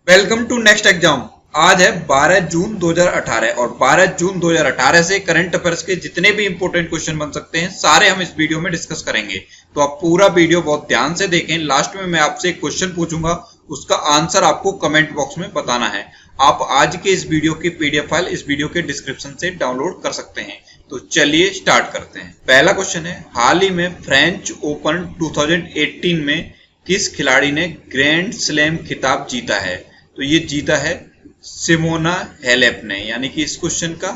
Welcome to next exam. आज है 12 जून 2018 और 12 जून 2018 से करंट अफेयर्स के जितने भी इंपॉर्टेंट क्वेश्चन बन सकते हैं सारे हम इस वीडियो में डिस्कस करेंगे। तो आप पूरा वीडियो बहुत ध्यान से देखें। लास्ट में मैं आपसे एक क्वेश्चन पूछूंगा, उसका आंसर आपको कमेंट बॉक्स में बताना है। आप आज के इस वीडियो की पीडीएफ फाइल इस वीडियो के डिस्क्रिप्शन से डाउनलोड कर सकते हैं। तो चलिए स्टार्ट करते हैं। पहला क्वेश्चन है, हाल ही में फ्रेंच ओपन 2018 में किस खिलाड़ी ने ग्रैंड स्लैम खिताब जीता है? तो ये जीता है सिमोना हेलेप ने, यानी कि इस क्वेश्चन का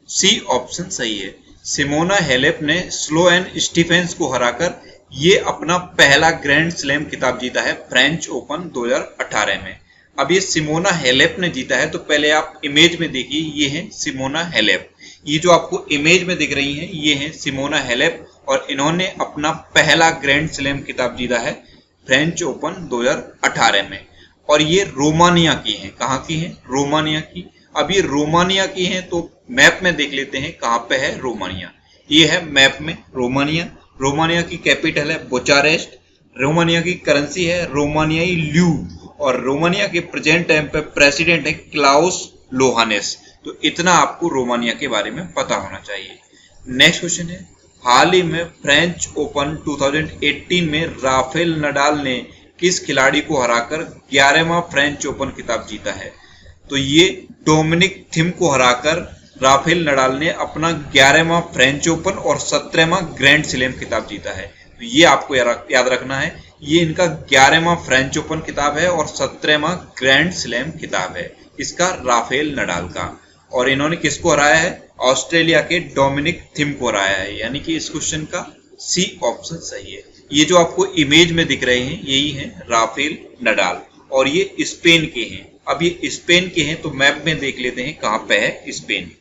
सी ऑप्शन सही है। सिमोना हेलेप ने स्लोएन स्टीफेंस को हराकर ये अपना पहला ग्रैंड स्लैम खिताब जीता है फ्रेंच ओपन 2018 में। अब ये सिमोना हेलेप ने जीता है, तो पहले आप इमेज में देखिए, ये है सिमोना हेलेप। ये जो आपको इमेज में दिख रही हैं ये है सिमोना हेलेप और इन्होंने अपना पहला ग्रैंड स्लैम खिताब जीता है फ्रेंच ओपन 2018 में। और ये रोमानिया की हैं। कहाँ की हैं? रोमानिया की। अब ये रोमानिया की हैं, तो मैप में देख लेते हैं कहाँ पे है रोमानिया। ये है मैप में रोमानिया। रोमानिया की कैपिटल है बुचारेस्ट। रोमानिया की करेंसी है रोमानियाई ल्यू और रोमानिया के प्रेजेंट टाइम पे प्रेसिडेंट है क्लाउस लोहानेस। तो इतना आपको रोमानिया के बारे में पता होना चाहिए। नेक्स्ट क्वेश्चन है, हाल ही में फ्रेंच ओपन 2018 में राफेल नडाल ने किस खिलाड़ी को हराकर 11वां फ्रेंच ओपन खिताब जीता है? तो ये डोमिनिक थीम को हराकर राफेल नडाल ने अपना 11वां फ्रेंच ओपन और 17वां ग्रैंड स्लैम खिताब जीता है। तो ये आपको याद रखना है, ये इनका 11वां फ्रेंच ओपन खिताब है और 17वां ग्रैंड स्लैम खिताब है इसका राफेल नडाल का। और इन्होंने किसको हराया है? ऑस्ट्रेलिया के डोमिनिक थीम को हराया है, यानी कि इस क्वेश्चन का सी ऑप्शन सही है। ये जो आपको इमेज में दिख रहे हैं यही हैं राफेल नडाल और ये स्पेन के हैं। अब ये स्पेन के हैं, तो मैप में देख लेते हैं कहाँ पे है स्पेन।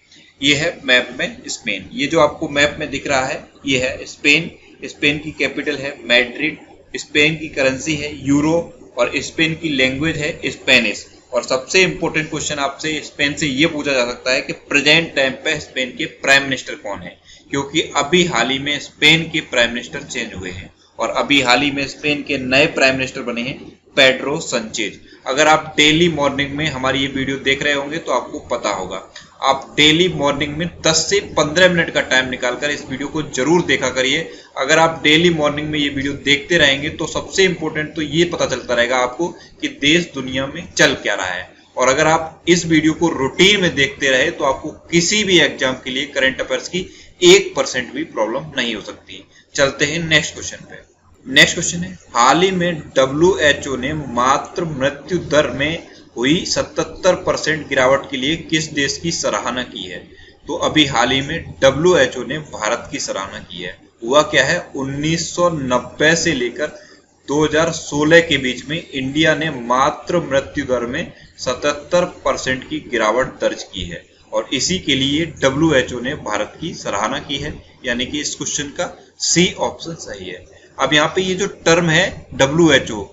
ये है मैप में स्पेन। ये जो आपको मैप में दिख रहा है ये है स्पेन। स्पेन की कैपिटल है मैड्रिड। स्पेन की करेंसी है यूरो और स्पेन की लैंग्वेज है स्पेनिश। और सबसे इंपॉर्टेंट क्वेश्चन आपसे स्पेन से ये पूछा जा सकता है कि प्रेजेंट टाइम पे स्पेन के प्राइम मिनिस्टर कौन है, क्योंकि अभी हाल ही में स्पेन के प्राइम मिनिस्टर चेंज हुए हैं और अभी हाल ही में स्पेन के नए प्राइम मिनिस्टर बने हैं पेड्रो संचेज। अगर आप डेली मॉर्निंग में हमारी ये वीडियो देख रहे होंगे तो आपको पता होगा। आप डेली मॉर्निंग में 10 से 15 मिनट का टाइम निकालकर इस वीडियो को जरूर देखा करिए। अगर आप डेली मॉर्निंग में ये वीडियो देखते रहेंगे तो सबसे इंपॉर्टेंट तो ये पता चलता रहेगा आपको कि देश दुनिया में चल क्या रहा है। और अगर आप इस वीडियो को रूटीन में देखते रहे तो आपको किसी भी एग्जाम के लिए करंट अफेयर्स की 1% भी प्रॉब्लम नहीं हो सकती। चलते हैं नेक्स्ट क्वेश्चन पे। नेक्स्ट क्वेश्चन है, हाल ही में WHO ने मातृ मृत्यु दर में हुई 77% गिरावट के लिए किस देश की सराहना की है? तो अभी हाल ही में WHO ने भारत की सराहना की है। हुआ क्या है, 1990 से लेकर 2016 के बीच में इंडिया ने मातृ मृत्यु दर में 77% की गिरावट दर्ज की है और इसी के लिए WHO ने भारत की सराहना की है, यानी कि इस क्वेश्चन का सी ऑप्शन सही है। अब यहाँ पे ये जो टर्म है WHO,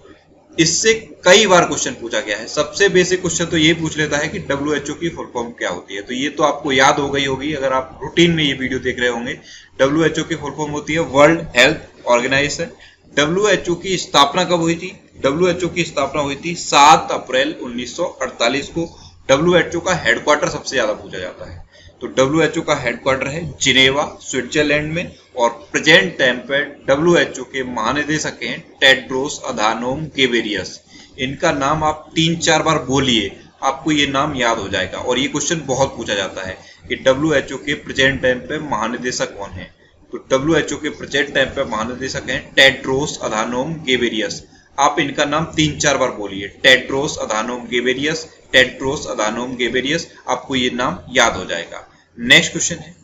इससे कई बार क्वेश्चन पूछा गया है। सबसे बेसिक क्वेश्चन तो ये पूछ लेता है कि WHO की फुल फॉर्म क्या होती है। तो ये तो आपको याद हो गई होगी अगर आप रूटीन में ये वीडियो देख रहे होंगे। WHO की फुल फॉर्म होती है वर्ल्ड हेल्थ ऑर्गेनाइजेशन। WHO की स्थापना कब हुई थी? WHO की स्थापना हुई थी 7 अप्रैल 1948 को। WHO का हेडक्वार्टर सबसे ज्यादा पूछा जाता है, तो WHO का हेडक्वार्टर है जिनेवा स्विट्जरलैंड में और प्रेजेंट टाइम पे WHO के महानिदेशक हैं टेड्रोस अधानोम गेब्रेयेसस। इनका नाम आप 3-4 बार बोलिए, आपको ये नाम याद हो जाएगा। और ये क्वेश्चन बहुत पूछा जाता है कि WHO के प्रेजेंट टाइम पे महानिदेशक कौन है? तो WHO के प्रेजेंट टाइम पे महानिदेशक हैं टेड्रोस अधानोम गेब्रेयेसस। आप इनका नाम 3-4 बार बोलिए, Tedros Adhanom Ghebreyesus, Tedros Adhanom Ghebreyesus, आपको ये नाम याद हो जाएगा। नेक्स्ट क्वेश्चन है,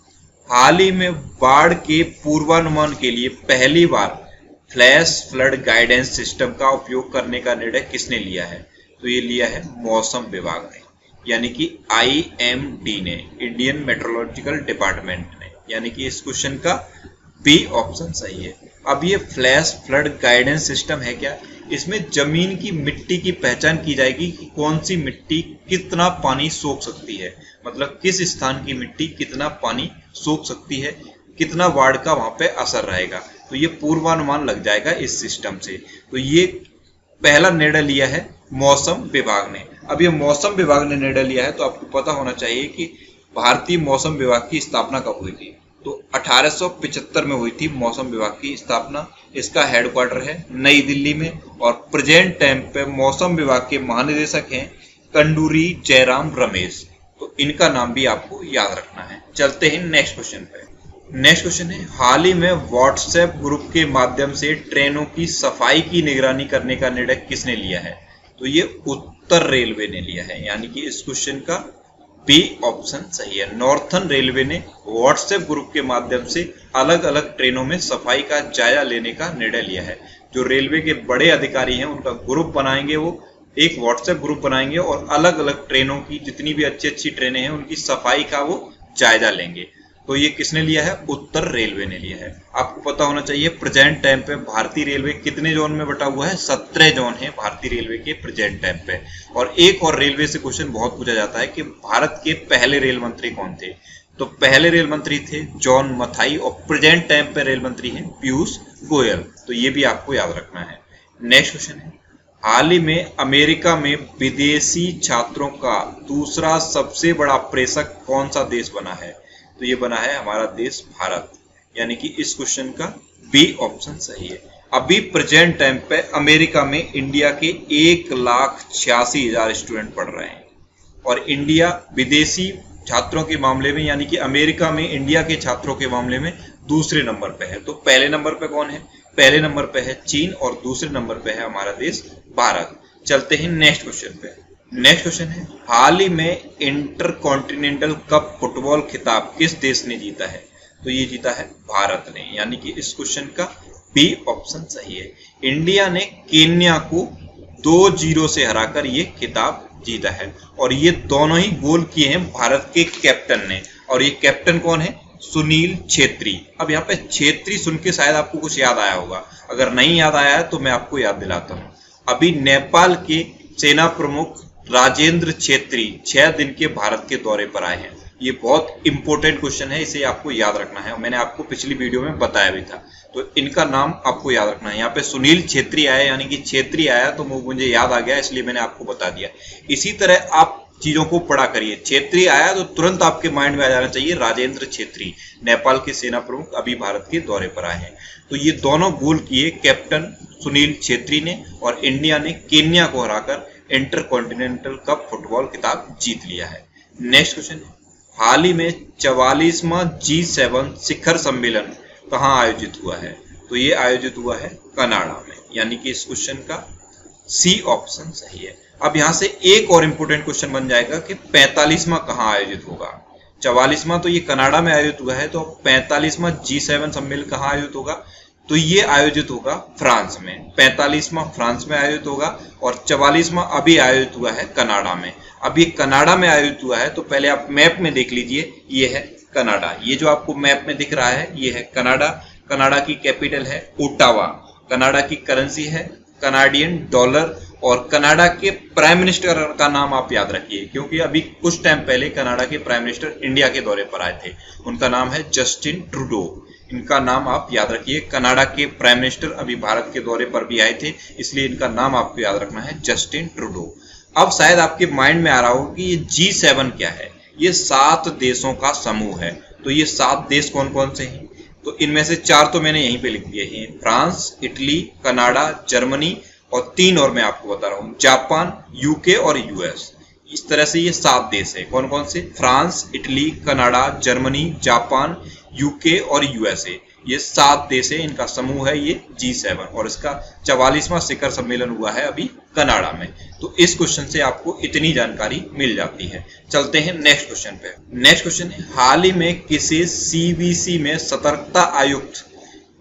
हाल ही में बाढ़ के पूर्वानुमान के लिए पहली बार फ्लैश फ्लड गाइडेंस सिस्टम का उपयोग करने का निर्णय किसने लिया है? तो ये लिया है मौसम विभाग ने, यानी कि IMD ने, इंडियन मेट्रोलॉजिकल डिपार्टमेंट ने, यानी कि इस क्वेश्चन का बी ऑप्शन सही है। अब ये फ्लैश फ्लड गाइडेंस सिस्टम है क्या? इसमें जमीन की मिट्टी की पहचान की जाएगी कि कौन सी मिट्टी कितना पानी सोख सकती है, मतलब किस स्थान की मिट्टी कितना पानी सोख सकती है, कितना बाढ़ का वहां पे असर रहेगा। तो ये पूर्वानुमान लग जाएगा इस सिस्टम से। तो ये पहला निर्णय लिया है मौसम विभाग ने। अब ये मौसम विभाग ने निर्णय लिया है, तो आपको पता होना चाहिए कि भारतीय मौसम विभाग की स्थापना कब हुई थी। तो 1875 में हुई थी मौसम विभाग की स्थापना। इसका हेडक्वार्टर है नई दिल्ली में और प्रेजेंट टाइम पे मौसम विभाग के महानिदेशक हैं कंडूरी जयराम रमेश। तो इनका नाम भी आपको याद रखना है। चलते हैं नेक्स्ट क्वेश्चन पे। नेक्स्ट क्वेश्चन है, हाल ही में व्हाट्सएप ग्रुप के माध्यम से ट्रेनों की सफाई की निगरानी करने का निर्णय किसने लिया है? तो ये उत्तर रेलवे ने लिया है, यानी कि इस क्वेश्चन का बी ऑप्शन सही है। नॉर्थर्न रेलवे ने व्हाट्सएप ग्रुप के माध्यम से अलग अलग ट्रेनों में सफाई का जायजा लेने का निर्णय लिया है। जो रेलवे के बड़े अधिकारी हैं उनका ग्रुप बनाएंगे, वो एक व्हाट्सएप ग्रुप बनाएंगे और अलग अलग ट्रेनों की जितनी भी अच्छी अच्छी ट्रेनें हैं उनकी सफाई का वो जायजा लेंगे। तो ये किसने लिया है? उत्तर रेलवे ने लिया है। आपको पता होना चाहिए प्रेजेंट टाइम पे भारतीय रेलवे कितने जोन में बटा हुआ है? 17 जोन है भारतीय रेलवे के प्रेजेंट टाइम पे। और एक और रेलवे से क्वेश्चन बहुत पूछा जाता है कि भारत के पहले रेल मंत्री कौन थे? तो पहले रेल मंत्री थे जॉन मथाई और प्रेजेंट टाइम पे रेल मंत्री हैं पीयूष गोयल। तो ये भी आपको याद रखना है। नेक्स्ट क्वेश्चन है, हाल ही में अमेरिका में विदेशी छात्रों का दूसरा सबसे बड़ा प्रेषक कौन सा देश बना है? तो ये बना है हमारा देश भारत, यानी कि इस क्वेश्चन का बी ऑप्शन सही है। अभी प्रेजेंट टाइम पे अमेरिका में इंडिया के 1,86,000 स्टूडेंट पढ़ रहे हैं और इंडिया विदेशी छात्रों के मामले में, यानी कि अमेरिका में इंडिया के छात्रों के मामले में दूसरे नंबर पे है। तो पहले नंबर पे कौन है? पहले नंबर पे है चीन और दूसरे नंबर पे है हमारा देश भारत। चलते हैं नेक्स्ट क्वेश्चन पे। नेक्स्ट क्वेश्चन है, हाल ही में इंटर कॉन्टिनेंटल कप फुटबॉल खिताब किस देश ने जीता है? तो ये जीता है भारत ने, यानी कि इस क्वेश्चन का बी ऑप्शन सही है। इंडिया ने केन्या को 2-0 से हराकर ये खिताब जीता है और ये दोनों ही गोल किए हैं भारत के कैप्टन ने। और ये कैप्टन कौन है? सुनील छेत्री। अब यहाँ पे छेत्री सुन के शायद आपको कुछ याद आया होगा, अगर नहीं याद आया है तो मैं आपको याद दिलाता हूँ। अभी नेपाल के सेना प्रमुख राजेंद्र छेत्री 6 दिन के भारत के दौरे पर आए हैं। ये बहुत इंपॉर्टेंट क्वेश्चन है, इसे आपको याद रखना है। मैंने आपको पिछली वीडियो में बताया भी था, तो इनका नाम आपको याद रखना है। यहाँ पे सुनील छेत्री आया, यानी कि छेत्री आया तो मुझे याद आ गया, इसलिए मैंने आपको बता दिया। इसी तरह आप चीजों को पढ़ा करिए। छेत्री आया तो तुरंत आपके माइंड में आ जाना चाहिए राजेंद्र छेत्री, नेपाल के सेना प्रमुख अभी भारत के दौरे पर आए हैं। तो ये दोनों गोल किए कैप्टन सुनील छेत्री ने और इंडिया ने केन्या को हराकर इंटर कॉन्टिनेंटल कप फुटबॉल खिताब जीत लिया है। नेक्स्ट क्वेश्चन, हाल ही में 44वां G7 शिखर सम्मेलन कहाँ आयोजित हुआ है? तो ये आयोजित हुआ है कनाडा में, यानी कि इस क्वेश्चन का सी ऑप्शन सही है। अब यहाँ से एक और इम्पोर्टेंट क्वेश्चन बन जाएगा कि 45वां कहाँ आयोजित होगा। 44वां तो ये कनाडा में आयोजित हुआ है, तो 45वां G7 सम्मेलन कहाँ आयोजित होगा? तो ये आयोजित होगा फ्रांस में। 45वां फ्रांस में आयोजित होगा और 44वां अभी आयोजित हुआ है कनाडा में। अभी कनाडा में आयोजित हुआ है, तो पहले आप मैप में देख लीजिए, ये है कनाडा। ये जो आपको मैप में दिख रहा है ये है कनाडा। कनाडा की कैपिटल है ओटावा। कनाडा की करेंसी है कनाडियन डॉलर और कनाडा के प्राइम मिनिस्टर का नाम आप याद रखिए, क्योंकि अभी कुछ टाइम पहले कनाडा के प्राइम मिनिस्टर इंडिया के दौरे पर आए थे। उनका नाम है जस्टिन ट्रूडो। इनका नाम आप याद रखिए। कनाडा के प्राइम मिनिस्टर अभी भारत के दौरे पर भी आए थे, इसलिए इनका नाम आपको याद रखना है जस्टिन ट्रूडो। अब शायद आपके माइंड में आ रहा हो कि ये G7 क्या है? ये 7 देशों का समूह है। तो ये 7 देश कौन कौन से हैं? तो इनमें से 4 तो मैंने यहीं पे लिख दिए हैं, फ्रांस, इटली, कनाडा, जर्मनी और 3 और मैं आपको बता रहा हूँ, जापान, यूके और यूएस। इस तरह से ये 7 देश है। कौन कौन से? France, Italy, Canada, Germany, Japan, UK और यूएसए। ये 7 देश है, इनका समूह है ये G7 और इसका 44वां शिखर सम्मेलन हुआ है अभी कनाडा में। तो इस क्वेश्चन से आपको इतनी जानकारी मिल जाती है। चलते हैं नेक्स्ट क्वेश्चन पे। नेक्स्ट क्वेश्चन है, हाल ही में किसे CBC में सतर्कता आयुक्त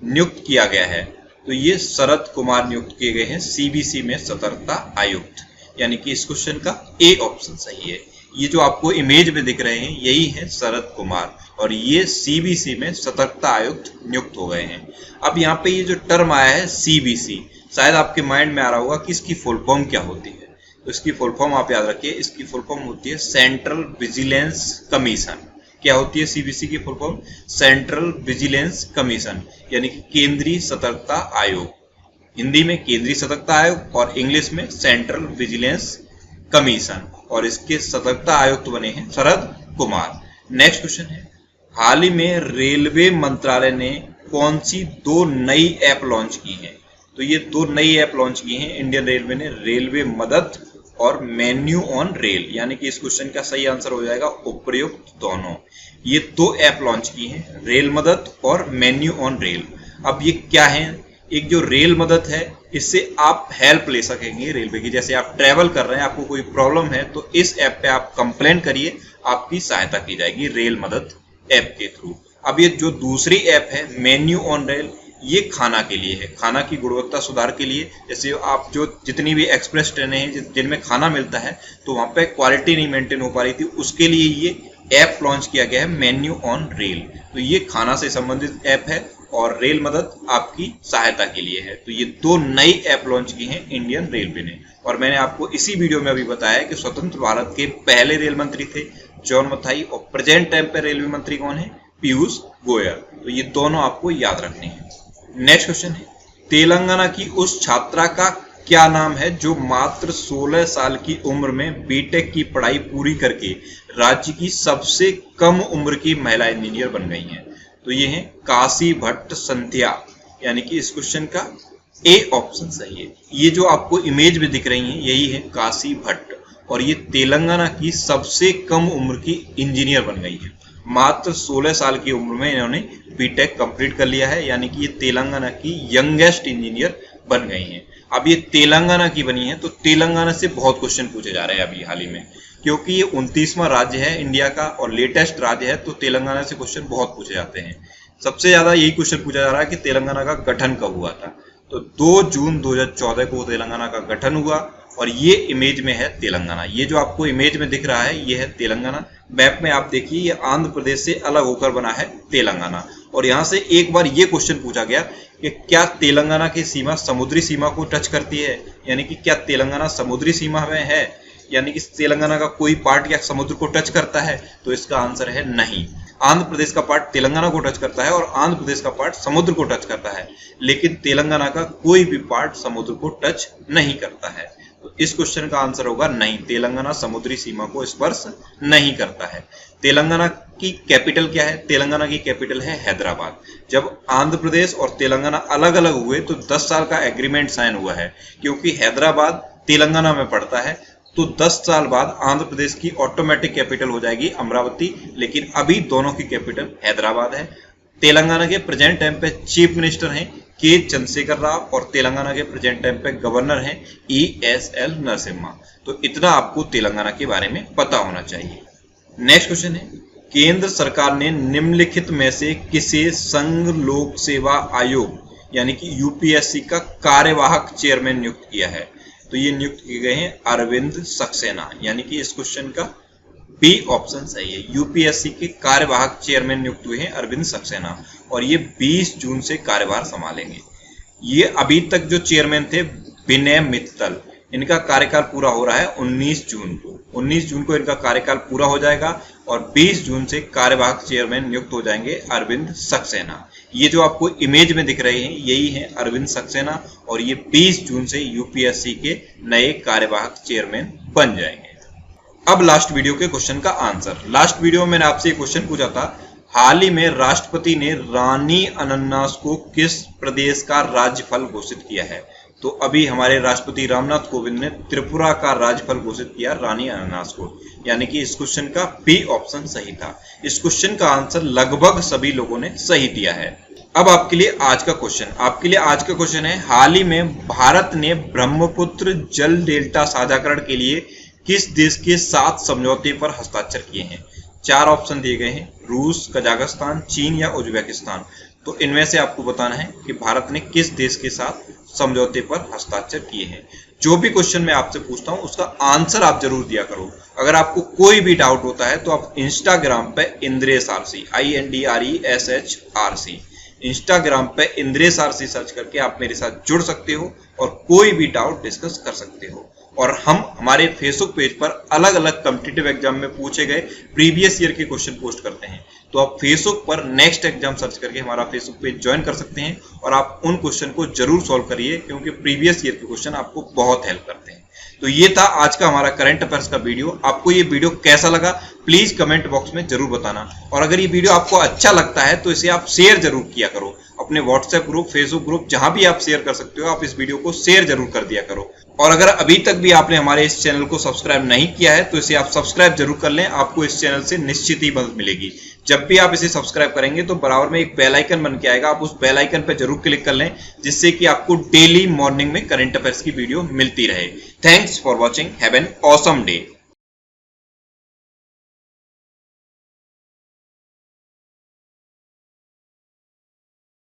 नियुक्त किया गया है? तो ये शरद कुमार नियुक्त किए गए हैं CBC में सतर्कता आयुक्त, यानी कि इस क्वेश्चन का ए ऑप्शन सही है। ये जो आपको इमेज में दिख रहे हैं यही है शरद कुमार और ये CBC में सतर्कता आयुक्त नियुक्त हो गए हैं। अब यहाँ पे ये जो टर्म आया है CBC, शायद आपके माइंड में आ रहा होगा कि इसकी फुल फॉर्म क्या होती है। तो इसकी फुल फॉर्म आप याद रखिए, इसकी फुल फॉर्म होती है सेंट्रल विजिलेंस कमीशन। क्या होती है CBC की full form? Central vigilance commission, यानी कि केंद्रीय सतर्कता आयोग। हिंदी में केंद्रीय सतर्कता आयोग और इंग्लिश में सेंट्रल विजिलेंस कमीशन और इसके सतर्कता आयुक्त बने हैं शरद कुमार। नेक्स्ट क्वेश्चन है, हाल ही में रेलवे मंत्रालय ने कौन सी 2 नई ऐप लॉन्च की हैं? तो ये 2 नई ऐप लॉन्च की हैं इंडियन रेलवे ने, रेलवे मदद और मेन्यू ऑन रेल, यानी कि इस क्वेश्चन का सही आंसर हो जाएगा उपयुक्त दोनों। ये 2 ऐप लॉन्च की हैं, रेल मदद और मेन्यू ऑन रेल। अब ये क्या है? एक जो रेल मदद है, इससे आप हेल्प ले सकेंगे रेलवे की, जैसे आप ट्रेवल कर रहे हैं, आपको कोई प्रॉब्लम है तो इस ऐप पे आप कंप्लेन करिए, आपकी सहायता की जाएगी रेल मदद ऐप के थ्रू। अब ये जो दूसरी ऐप है मेन्यू ऑन रेल, ये खाना के लिए है, खाना की गुणवत्ता सुधार के लिए। जैसे आप जो जितनी भी एक्सप्रेस ट्रेनें हैं जिनमें खाना मिलता है तो वहां पे क्वालिटी नहीं मेंटेन हो पा रही थी, उसके लिए ये ऐप लॉन्च किया गया है मेन्यू ऑन रेल। तो ये खाना से संबंधित ऐप है और रेल मदद आपकी सहायता के लिए है। तो ये 2 नई ऐप लॉन्च की हैं इंडियन रेलवे ने। और मैंने आपको इसी वीडियो में अभी बताया कि स्वतंत्र भारत के पहले रेल मंत्री थे जॉन मथाई और प्रेजेंट टाइम पे रेलवे मंत्री कौन है? पीयूष गोयल। तो ये दोनों आपको याद रखने हैं। नेक्स्ट क्वेश्चन है, तेलंगाना की उस छात्रा का क्या नाम है जो मात्र 16 साल की उम्र में बीटेक की पढ़ाई पूरी करके राज्य की सबसे कम उम्र की महिला इंजीनियर बन गई हैं? तो ये है काशी भट्ट संध्या, यानी कि इस क्वेश्चन का ए ऑप्शन सही है। ये जो आपको इमेज में दिख रही है यही है काशी भट्ट और ये तेलंगाना की सबसे कम उम्र की इंजीनियर बन गई है। मात्र 16 साल की उम्र में इन्होंने बीटेक कंप्लीट कर लिया है, यानी कि ये तेलंगाना की यंगेस्ट इंजीनियर बन गई हैं। अब ये तेलंगाना की बनी है तो तेलंगाना से बहुत क्वेश्चन पूछे जा रहे हैं अभी हाल ही में, क्योंकि ये 29वां राज्य है इंडिया का और लेटेस्ट राज्य है, तो तेलंगाना से क्वेश्चन बहुत पूछे जाते हैं। सबसे ज्यादा यही क्वेश्चन पूछा जा रहा है कि तेलंगाना का गठन कब हुआ था। तो 2 जून 2014 को तेलंगाना का गठन हुआ और ये इमेज में है तेलंगाना। ये जो आपको इमेज में दिख रहा है ये है तेलंगाना। मैप में आप देखिए ये आंध्र प्रदेश से अलग होकर बना है तेलंगाना। और यहाँ से एक बार ये क्वेश्चन पूछा गया कि क्या तेलंगाना की सीमा समुद्री सीमा को टच करती है, यानी कि क्या तेलंगाना समुद्री सीमा में है, यानी कि तेलंगाना का कोई पार्ट क्या समुद्र को टच करता है? तो इसका आंसर है नहीं। आंध्र प्रदेश का पार्ट तेलंगाना को टच करता है और आंध्र प्रदेश का पार्ट समुद्र को टच करता है, लेकिन तेलंगाना का कोई भी पार्ट समुद्र को टच नहीं करता है। तो इस क्वेश्चन का आंसर होगा नहीं, तेलंगाना समुद्री सीमा को स्पर्श नहीं करता है। तेलंगाना की कैपिटल क्या है? तेलंगाना की कैपिटल है हैदराबाद। जब आंध्र प्रदेश और तेलंगाना अलग अलग हुए तो 10 साल का एग्रीमेंट साइन हुआ है, क्योंकि हैदराबाद तेलंगाना में पड़ता है, तो 10 साल बाद आंध्र प्रदेश की ऑटोमेटिक कैपिटल हो जाएगी अमरावती, लेकिन अभी दोनों की कैपिटल हैदराबाद है। तेलंगाना के प्रेजेंट टाइम पे चीफ मिनिस्टर हैं के चंद्रशेखर राव और तेलंगाना के प्रेजेंट टाइम पे गवर्नर हैं ESL नरसिम्हा। तो इतना आपको तेलंगाना के बारे में पता होना चाहिए। नेक्स्ट क्वेश्चन है, केंद्र सरकार ने निम्नलिखित में से किसे संघ लोक सेवा आयोग यानी कि UPSC का कार्यवाहक चेयरमैन नियुक्त किया है? तो ये नियुक्त किए गए हैं अरविंद सक्सेना, यानी कि इस क्वेश्चन का बी ऑप्शन सही है। UPSC के कार्यवाहक चेयरमैन नियुक्त हुए हैं अरविंद सक्सेना और ये 20 जून से कार्यभार संभालेंगे। ये अभी तक जो चेयरमैन थे विनय मित्तल, इनका कार्यकाल पूरा हो रहा है 19 जून को। 19 जून को इनका कार्यकाल पूरा हो जाएगा और 20 जून से कार्यवाहक चेयरमैन नियुक्त हो जाएंगे अरविंद सक्सेना। ये जो आपको इमेज में दिख रहे हैं यही है अरविंद सक्सेना और ये 20 जून से UPSC के नए कार्यवाहक चेयरमैन बन जाएंगे। अब लास्ट वीडियो के क्वेश्चन का आंसर। लास्ट वीडियो में मैंने आपसे एक क्वेश्चन पूछा था, हाल ही में राष्ट्रपति ने रानी अनन्नास को किस प्रदेश का राज्यफल घोषित किया है? तो अभी हमारे राष्ट्रपति रामनाथ कोविंद ने त्रिपुरा का राज्यफल घोषित किया रानी अनन्नास को, यानी कि इस क्वेश्चन का बी ऑप्शन सही था। इस क्वेश्चन का आंसर लगभग सभी लोगों ने सही दिया है। अब आपके लिए आज का क्वेश्चन है, हाल ही में भारत ने ब्रह्मपुत्र जल डेल्टा साझाकरण के लिए किस देश के साथ समझौते पर हस्ताक्षर किए हैं? 4 ऑप्शन दिए गए हैं, रूस, कजाकिस्तान, चीन या उज्बेकिस्तान। तो इनमें से आपको बताना है कि भारत ने किस देश के साथ समझौते पर हस्ताक्षर किए हैं। जो भी क्वेश्चन मैं आपसे पूछता हूं उसका आंसर आप जरूर दिया करो। अगर आपको कोई भी डाउट होता है तो आप इंस्टाग्राम पे इंद्रेश आरसी INDRESHRC इंस्टाग्राम पे इंद्रेश आरसी सर्च करके आप मेरे साथ जुड़ सकते हो और कोई भी डाउट डिस्कस कर सकते हो। और हम हमारे फेसबुक पेज पर अलग अलग कॉम्पिटिटिव एग्जाम में पूछे गए प्रीवियस ईयर के क्वेश्चन पोस्ट करते हैं, तो आप फेसबुक पर नेक्स्ट एग्जाम सर्च करके हमारा फेसबुक पेज ज्वाइन कर सकते हैं और आप उन क्वेश्चन को जरूर सॉल्व करिए, क्योंकि प्रीवियस ईयर के क्वेश्चन आपको बहुत हेल्प करते हैं। तो ये था आज का हमारा करंट अफेयर्स का वीडियो। आपको ये वीडियो कैसा लगा प्लीज कमेंट बॉक्स में जरूर बताना, और अगर ये वीडियो आपको अच्छा लगता है तो इसे आप शेयर जरूर किया करो अपने व्हाट्सएप ग्रुप, फेसबुक ग्रुप, जहां भी आप शेयर कर सकते हो आप इस वीडियो को शेयर जरूर कर दिया करो। और अगर अभी तक भी आपने हमारे इस चैनल को सब्सक्राइब नहीं किया है तो इसे आप सब्सक्राइब जरूर कर लें, आपको इस चैनल से निश्चित ही मदद मिलेगी। जब भी आप इसे सब्सक्राइब करेंगे तो बराबर में एक बेल आइकन बन के आएगा, आप उस बेल आइकन पर जरूर क्लिक कर लें, जिससे कि आपको डेली मॉर्निंग में करंट अफेयर्स की वीडियो मिलती रहे। Thanks for watching, have an awesome day.